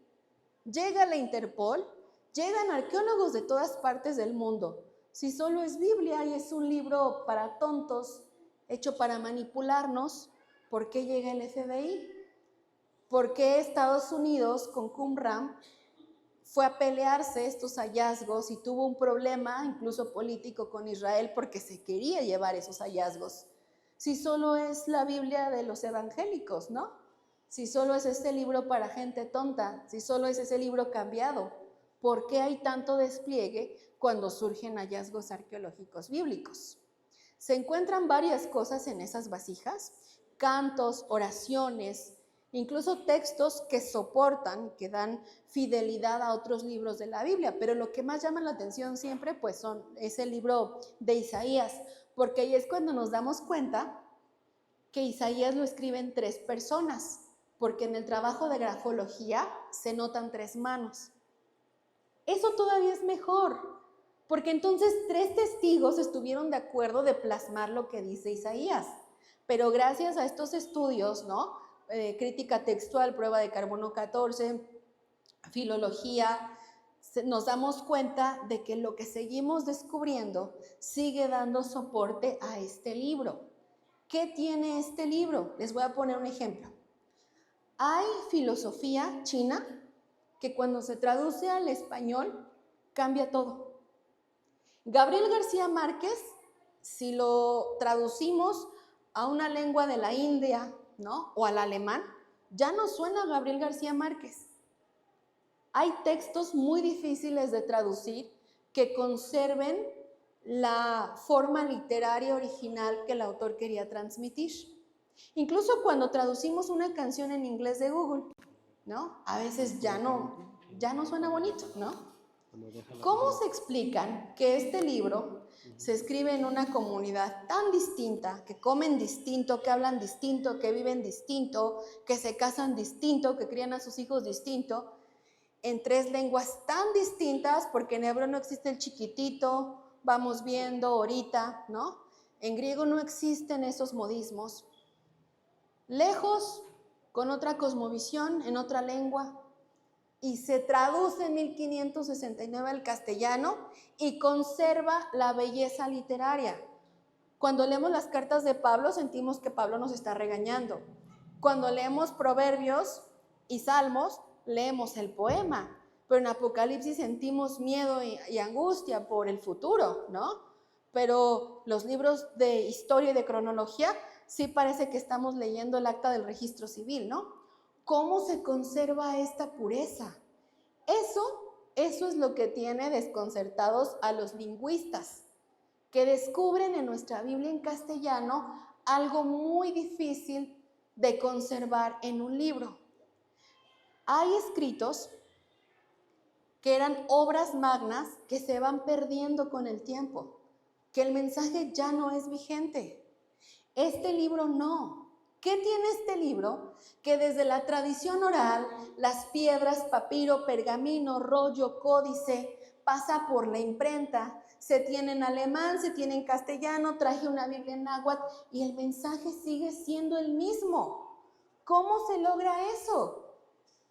llega la Interpol, llegan arqueólogos de todas partes del mundo? Si solo es Biblia y es un libro para tontos, hecho para manipularnos, ¿por qué llega el FBI? ¿Por qué Estados Unidos con Qumran fue a pelearse estos hallazgos y tuvo un problema incluso político con Israel porque se quería llevar esos hallazgos? Si solo es la Biblia de los evangélicos, ¿no? Si solo es este libro para gente tonta, si solo es ese libro cambiado, ¿por qué hay tanto despliegue cuando surgen hallazgos arqueológicos bíblicos? Se encuentran varias cosas en esas vasijas, cantos, oraciones, incluso textos que soportan, que dan fidelidad a otros libros de la Biblia, pero lo que más llama la atención siempre pues es el libro de Isaías, porque ahí es cuando nos damos cuenta que Isaías lo escriben 3 personas, porque en el trabajo de grafología se notan 3 manos. Eso todavía es mejor, porque entonces 3 testigos estuvieron de acuerdo de plasmar lo que dice Isaías, pero gracias a estos estudios, ¿no? Crítica textual, prueba de carbono 14, filología, nos damos cuenta de que lo que seguimos descubriendo sigue dando soporte a este libro. ¿Qué tiene este libro? Les voy a poner un ejemplo. Hay filosofía china que cuando se traduce al español cambia todo. Gabriel García Márquez, si lo traducimos a una lengua de la India, ¿no? O al alemán, ya no suena a Gabriel García Márquez. Hay textos muy difíciles de traducir que conserven la forma literaria original que el autor quería transmitir. Incluso cuando traducimos una canción en inglés de Google, ¿no? A veces ya no suena bonito, ¿no? ¿Cómo se explican que este libro se escribe en una comunidad tan distinta, que comen distinto, que hablan distinto, que viven distinto, que se casan distinto, que crían a sus hijos distinto, en 3 lenguas tan distintas, porque en hebreo no existe el chiquitito, vamos viendo ahorita, ¿no? En griego no existen esos modismos. Lejos, con otra cosmovisión, en otra lengua, y se traduce en 1569 al castellano y conserva la belleza literaria. Cuando leemos las cartas de Pablo sentimos que Pablo nos está regañando. Cuando leemos Proverbios y Salmos, leemos el poema, pero en Apocalipsis sentimos miedo y angustia por el futuro, ¿no? Pero los libros de historia y de cronología sí parece que estamos leyendo el acta del registro civil, ¿no? ¿Cómo se conserva esta pureza? Eso es lo que tiene desconcertados a los lingüistas, que descubren en nuestra Biblia en castellano algo muy difícil de conservar en un libro. Hay escritos que eran obras magnas que se van perdiendo con el tiempo, que el mensaje ya no es vigente. Este libro no. ¿Qué tiene este libro? Que desde la tradición oral, las piedras, papiro, pergamino, rollo, códice, pasa por la imprenta, se tiene en alemán, se tiene en castellano, traje una Biblia en náhuatl y el mensaje sigue siendo el mismo. ¿Cómo se logra eso?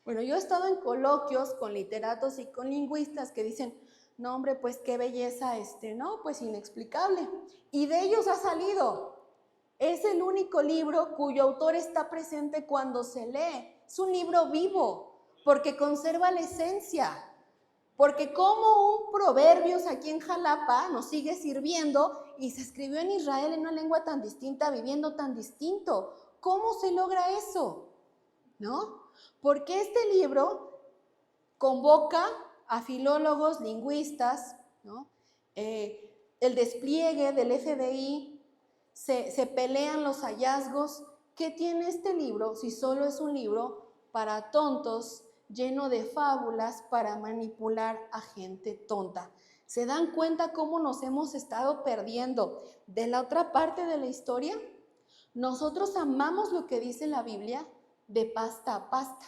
Bueno, yo he estado en coloquios con literatos y con lingüistas que dicen, no hombre, pues qué belleza ¿no? Pues inexplicable. Y de ellos ha salido. Es el único libro cuyo autor está presente cuando se lee. Es un libro vivo, porque conserva la esencia. Porque como un Proverbios aquí en Jalapa nos sigue sirviendo y se escribió en Israel en una lengua tan distinta, viviendo tan distinto. ¿Cómo se logra eso? ¿No? Porque este libro convoca a filólogos, lingüistas, ¿no? El despliegue del FDI, se pelean los hallazgos. ¿Qué tiene este libro si solo es un libro para tontos, lleno de fábulas para manipular a gente tonta? ¿Se dan cuenta cómo nos hemos estado perdiendo de la otra parte de la historia? Nosotros amamos lo que dice la Biblia de pasta a pasta,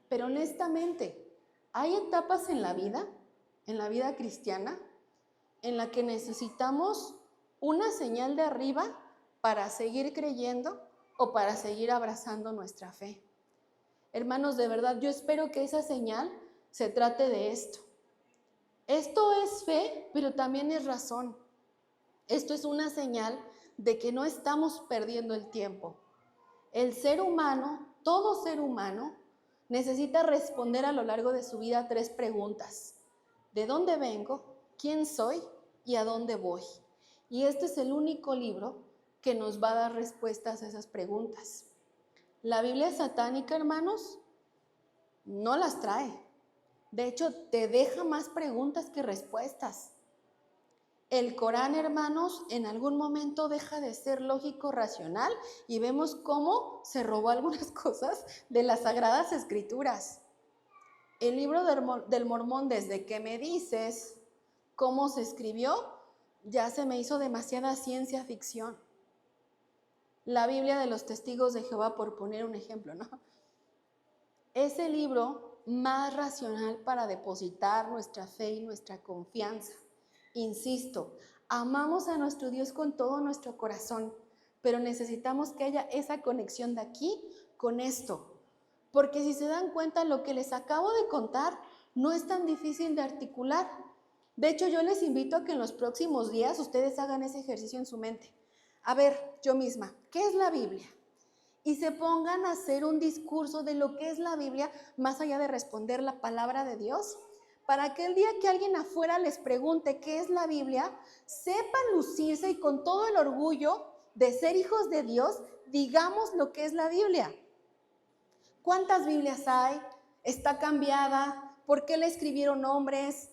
pero honestamente, hay etapas en la vida cristiana, en la que necesitamos una señal de arriba para seguir creyendo o para seguir abrazando nuestra fe. Hermanos, de verdad, yo espero que esa señal se trate de esto. Esto es fe, pero también es razón. Esto es una señal de que no estamos perdiendo el tiempo. El ser humano, todo ser humano, necesita responder a lo largo de su vida 3 preguntas. ¿De dónde vengo? ¿Quién soy? ¿Y a dónde voy? Y este es el único libro que nos va a dar respuestas a esas preguntas. La Biblia satánica, hermanos, no las trae. De hecho, te deja más preguntas que respuestas. El Corán, hermanos, en algún momento deja de ser lógico, racional, y vemos cómo se robó algunas cosas de las Sagradas Escrituras. El libro del Mormón, desde que me dices cómo se escribió, ya se me hizo demasiada ciencia ficción. La Biblia de los Testigos de Jehová, por poner un ejemplo, ¿no? Es el libro más racional para depositar nuestra fe y nuestra confianza. Insisto, amamos a nuestro Dios con todo nuestro corazón, pero necesitamos que haya esa conexión de aquí con esto. Porque si se dan cuenta, lo que les acabo de contar no es tan difícil de articular. De hecho, yo les invito a que en los próximos días ustedes hagan ese ejercicio en su mente. A ver, yo misma, ¿qué es la Biblia? Y se pongan a hacer un discurso de lo que es la Biblia, más allá de responder la palabra de Dios, para que el día que alguien afuera les pregunte qué es la Biblia, sepan lucirse y con todo el orgullo de ser hijos de Dios, digamos lo que es la Biblia. ¿Cuántas Biblias hay? ¿Está cambiada? ¿Por qué la escribieron hombres?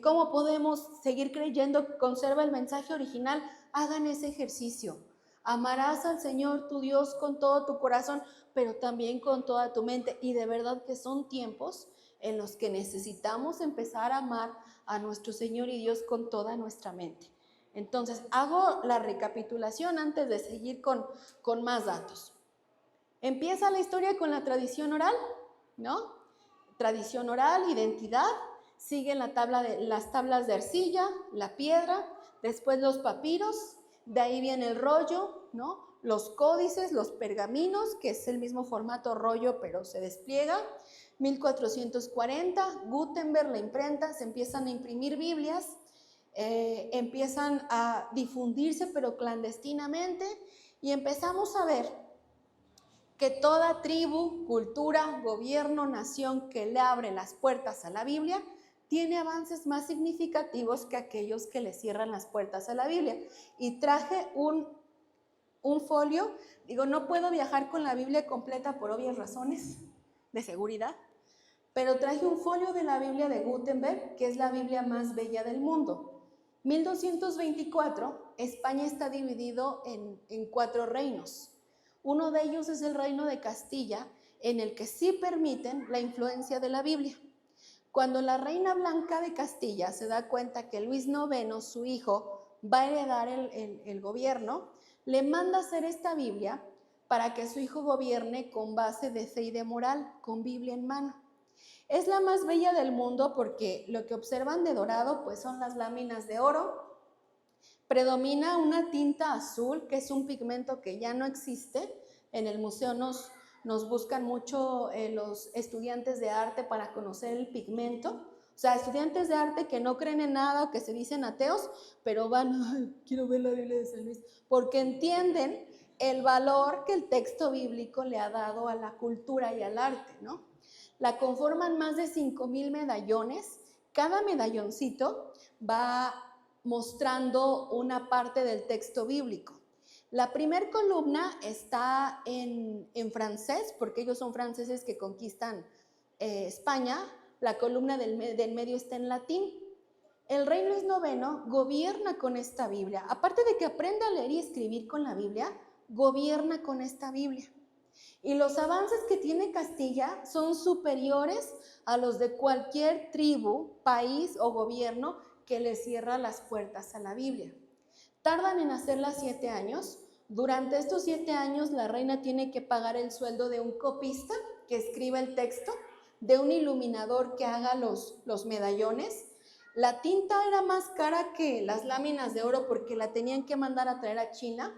¿Cómo podemos seguir creyendo que conserva el mensaje original? Hagan ese ejercicio. Amarás al Señor tu Dios con todo tu corazón, pero también con toda tu mente. Y de verdad que son tiempos en los que necesitamos empezar a amar a nuestro Señor y Dios con toda nuestra mente. Entonces, hago la recapitulación antes de seguir con más datos. Empieza la historia con la tradición oral, ¿no? Tradición oral, identidad. Siguen las tablas de arcilla, la piedra, después los papiros, De ahí viene el rollo, ¿no? Los códices, los pergaminos, que es el mismo formato rollo, pero se despliega. 1440, Gutenberg, la imprenta, se empiezan a imprimir Biblias, empiezan a difundirse, pero clandestinamente, y empezamos a ver que toda tribu, cultura, gobierno, nación que le abre las puertas a la Biblia tiene avances más significativos que aquellos que le cierran las puertas a la Biblia. Y traje un folio, digo, no puedo viajar con la Biblia completa por obvias razones de seguridad, pero traje un folio de la Biblia de Gutenberg, que es la Biblia más bella del mundo. 1224, España está dividido en 4 reinos. Uno de ellos es el reino de Castilla, en el que sí permiten la influencia de la Biblia. Cuando la reina Blanca de Castilla se da cuenta que Luis IX, su hijo, va a heredar el gobierno, le manda hacer esta Biblia para que su hijo gobierne con base de fe y de moral, con Biblia en mano. Es la más bella del mundo porque lo que observan de dorado pues son las láminas de oro. Predomina una tinta azul, que es un pigmento que ya no existe. En el museo nos buscan mucho los estudiantes de arte para conocer el pigmento. O sea, estudiantes de arte que no creen en nada o que se dicen ateos, pero van, ay, quiero ver la Biblia de San Luis, porque entienden el valor que el texto bíblico le ha dado a la cultura y al arte, ¿no? La conforman más de 5,000 medallones. Cada medalloncito va mostrando una parte del texto bíblico. La primera columna está en francés, porque ellos son franceses que conquistan España. La columna del medio está en latín. El rey Luis IX gobierna con esta Biblia. Aparte de que aprende a leer y escribir con la Biblia, gobierna con esta Biblia. Y los avances que tiene Castilla son superiores a los de cualquier tribu, país o gobierno que le cierra las puertas a la Biblia. Tardan en hacerla 7 años. Durante estos 7 años la reina tiene que pagar el sueldo de un copista que escriba el texto, de un iluminador que haga los medallones. La tinta era más cara que las láminas de oro porque la tenían que mandar a traer a China.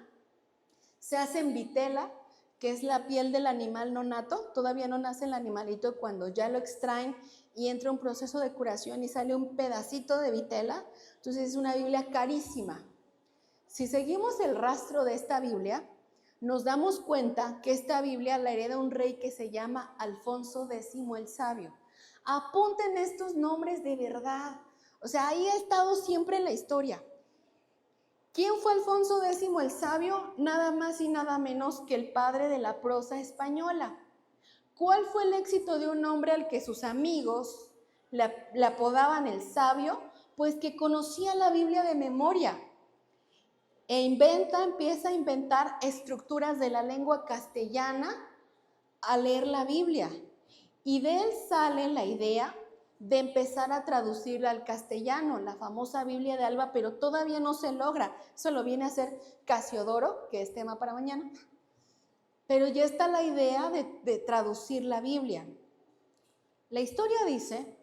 Se hace en vitela, que es la piel del animal no nato. Todavía no nace el animalito, cuando ya lo extraen y entra un proceso de curación y sale un pedacito de vitela. Entonces es una Biblia carísima. Si seguimos el rastro de esta Biblia, nos damos cuenta que esta Biblia la hereda un rey que se llama Alfonso X el Sabio. Apunten estos nombres de verdad. O sea, ahí ha estado siempre en la historia. ¿Quién fue Alfonso X el Sabio? Nada más y nada menos que el padre de la prosa española. ¿Cuál fue el éxito de un hombre al que sus amigos le apodaban el sabio? Pues que conocía la Biblia de memoria. Empieza a inventar estructuras de la lengua castellana al leer la Biblia. Y de él sale la idea de empezar a traducirla al castellano, la famosa Biblia de Alba, pero todavía no se logra. Eso lo viene a hacer Casiodoro, que es tema para mañana. Pero ya está la idea de traducir la Biblia. La historia dice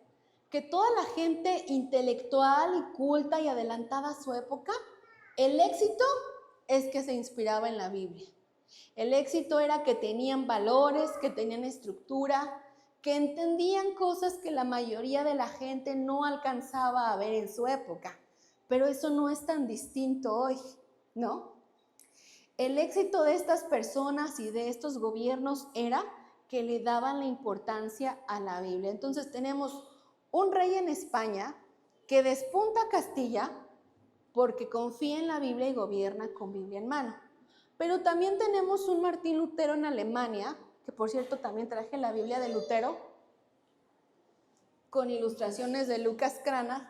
que toda la gente intelectual y culta y adelantada a su época, el éxito es que se inspiraba en la Biblia. El éxito era que tenían valores, que tenían estructura, que entendían cosas que la mayoría de la gente no alcanzaba a ver en su época. Pero eso no es tan distinto hoy, ¿no? El éxito de estas personas y de estos gobiernos era que le daban la importancia a la Biblia. Entonces tenemos un rey en España que despunta a Castilla porque confía en la Biblia y gobierna con Biblia en mano. Pero también tenemos un Martín Lutero en Alemania, que por cierto también traje la Biblia de Lutero, con ilustraciones de Lucas Cranach,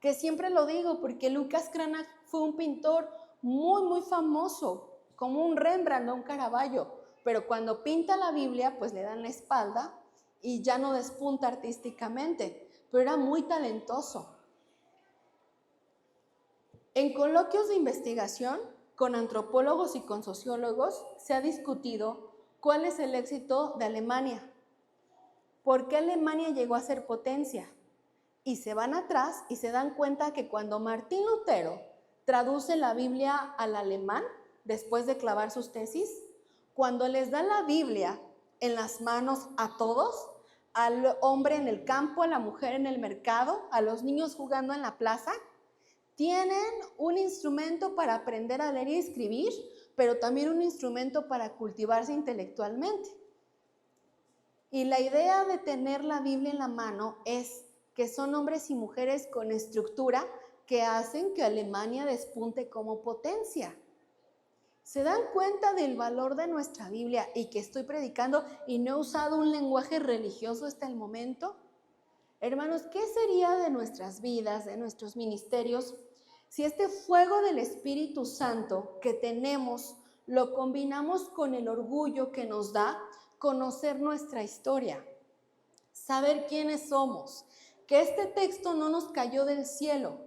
que siempre lo digo porque Lucas Cranach fue un pintor muy, muy famoso, como un Rembrandt o un Caravaggio, pero cuando pinta la Biblia, pues le dan la espalda y ya no despunta artísticamente, pero era muy talentoso. En coloquios de investigación con antropólogos y con sociólogos se ha discutido cuál es el éxito de Alemania, por qué Alemania llegó a ser potencia, y se van atrás y se dan cuenta que cuando Martín Lutero traduce la Biblia al alemán después de clavar sus tesis. Cuando les da la Biblia en las manos a todos, al hombre en el campo, a la mujer en el mercado, a los niños jugando en la plaza, tienen un instrumento para aprender a leer y escribir, pero también un instrumento para cultivarse intelectualmente. Y la idea de tener la Biblia en la mano es que son hombres y mujeres con estructura que hacen que Alemania despunte como potencia. ¿Se dan cuenta del valor de nuestra Biblia y que estoy predicando y no he usado un lenguaje religioso hasta el momento? Hermanos, ¿qué sería de nuestras vidas, de nuestros ministerios, si este fuego del Espíritu Santo que tenemos lo combinamos con el orgullo que nos da conocer nuestra historia, saber quiénes somos, que este texto no nos cayó del cielo,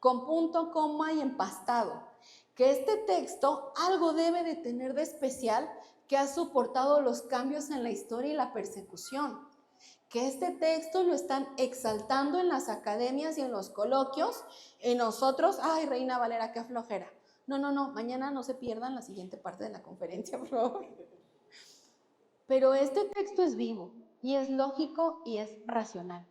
con punto, coma y empastado, que este texto algo debe de tener de especial que ha soportado los cambios en la historia y la persecución, que este texto lo están exaltando en las academias y en los coloquios, y nosotros, ay, Reina Valera, qué flojera. No, mañana no se pierdan la siguiente parte de la conferencia, por favor. Pero este texto es vivo, y es lógico, y es racional.